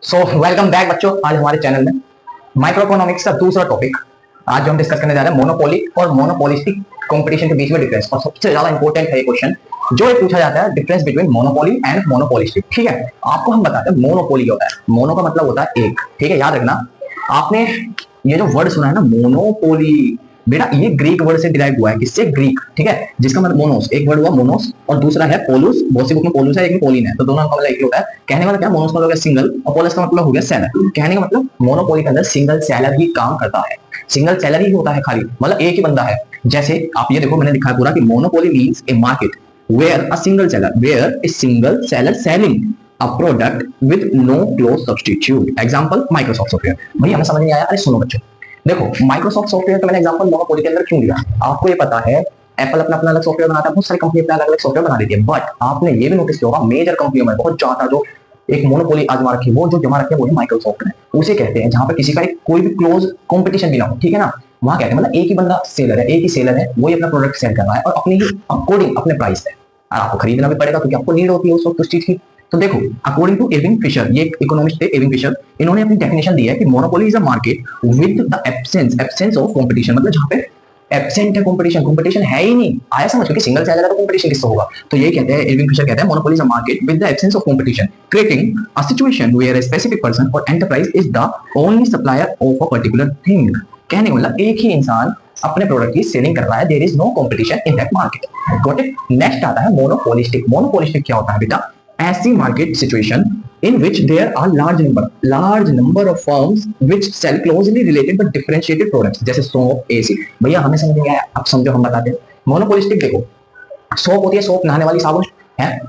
So welcome back बच्चों। आज हमारे चैनल में माइक्रो इकोनॉमिक्स का दूसरा टॉपिक आज जो हम डिस्कस करने जा रहे हैं मोनोपोली और मोनोपोलिस्टिक कंपटीशन के बीच में डिफरेंस। और सबसे ज्यादा इंपॉर्टेंट है ये क्वेश्चन जो ये पूछा जाता है, difference between monopoly and monopolistic. ठीक है, आपको हम बताते हैं मोनोपोली होता है, मोनो का मतलब होता है एक। ठीक है, याद रखना। आपने ये जो वर्ड सुना है ना मोनोपोली, बेटा ये ग्रीक वर्ड से डिराइव हुआ है। किससे? ग्रीक। ठीक है, जिसका मतलब मोनोस, एक वर्ड हुआ मोनोस और दूसरा है पोलुस। बहुत सी बुक में पोलुस है, एक में पोलिन है, तो दोनों का मतलब एक ही होता है। कहने वाला क्या, मोनोस का मतलब हो गया सिंगल और पोलस का मतलब हो गया सेलर। कहने का मतलब मोनोपोली के अंदर सिंगल सेलर ही काम करता है, सिंगल सेलर ही होता है खाली, मतलब एक ही बंदा है। जैसे आप ये देखो, मैंने लिखा है पूरा कि monopoly means a market where a single seller selling a product with no close substitute. Example Microsoft software. भैया हमें समझ नहीं आया? अरे सुनो बच्चों, देखो माइक्रोसॉफ्ट सॉफ्टवेयर का मैंने एग्जांपल मोनोपोली के अंदर क्यों लिया। आपको ये पता है एप्पल अपना अपना अलग सॉफ्टवेयर बनाता है, बहुत सारी कंपनी अपना अलग अलग सॉफ्टवेयर बना देती है, बट आपने ये भी नोटिस किया होगा मेजर कंपनियों में बहुत ज्यादा जो एक मोनोपोली आजमा रखी है, वो जो जमा रखे है वो है माइक्रोसॉफ्ट है। उसे कहते हैं जहां पर किसी का एक कोई भी क्लोज कंपटीशन भी ना हो। ठीक है ना, वहां कहते हैं मतलब एक ही बंदा सेलर है, एक ही सेलर है, वो ही अपना प्रोडक्ट सेल कर रहा है और अपनी ही अकॉर्डिंग अपने प्राइस है। आपको खरीदना भी पड़ेगा क्योंकि आपको नीड होती है उस वक्त उस चीज की। तो देखो, अकॉर्डिंग टू एविन फिशर, ये इकोनॉमिस्ट थे एविन फिशर, इन्होंने अपनी डेफिनेशन दी है कि monopoly is a market with the absence of competition. मतलब जहां पे एब्सेंट है कंपटीशन, कंपटीशन है ही नहीं। आया समझ? क्योंकि सिंगल सेलर है तो कंपटीशन किससे होगा। तो यही कहते हैं एविन फिशर, कहते हैं monopoly is a market with the absence of competition creating a situation where a specific person और enterprise is the only supplier of a particular thing. कहने का मतलब एक ही इंसान अपने प्रोडक्ट की सेलिंग कर रहा है, there is no competition in that market. Got it? Next आता है मोनोपोलिस्टिक। मोनोपोलिस्टिक क्या होता है बेटा? ऐसी market situation in which there are large number of firms which sell closely related but differentiated products, जैसे सोप, एसी। भैया हमें समझ नहीं आया, आप समझो हम बताते हैं। मोनोपोलिस्टिक देखो, सोप होती है, सोप नहाने वाली साबुन है,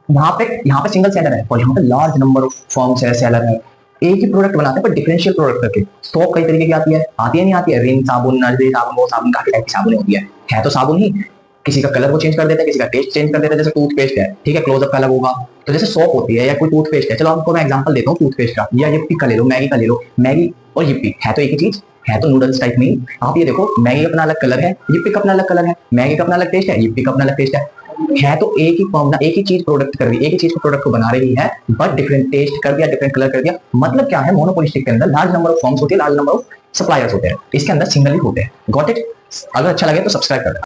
वहां पे यहाँ पे सिंगल सेलर है और यहाँ पे लार्ज नंबर ऑफ फर्म्स है, सेलर है, एक ही प्रोडक्ट बनाते हैं पर डिफरेंशियल प्रोडक्ट करके। सोप कई तरीके की आती है नहीं आती है, रिन साबुन, नर्सरी साबुन, वो साबुन, काफी टाइप की साबुन होती है तो साबुन ही। किसी का कलर वो चेंज कर देता है, किसी का टेस्ट चेंज कर देता है। जैसे टूथपेस्ट है, ठीक है, क्लोजअप का अलग होगा। तो जैसे सोप होती है या कोई टूथपेस्ट है, चलो आपको मैं एग्जांपल देता हूँ टूथपेस्ट का, या yippee का ले लो, मैगी का ले लो। मैगी और yippee है तो एक ही चीज, है तो नूडल्स टाइप में ही। आप ये देखो, मैगी का अपना अलग कलर है, yippee का अपना अलग कलर है, मैगी का अपना अलग टेस्ट है, yippee का अपना अलग टेस्ट है तो एक ही फॉर्म ना, एक ही चीज प्रोडक्ट कर रही है, एक ही चीज को प्रोडक्ट को बना रही है, बट डिफरेंट टेस्ट कर दिया, डिफरेंट कलर कर दिया। मतलब क्या है, मोनोपोलिस्टिक के अंदर लार्ज नंबर ऑफ फॉर्म्स होती है, लार्ज नंबर ऑफ सप्लायर्स होते हैं, इसके अंदर सिंगल ही होते हैं। Got it? अगर अच्छा लगे तो सब्सक्राइब कर देना।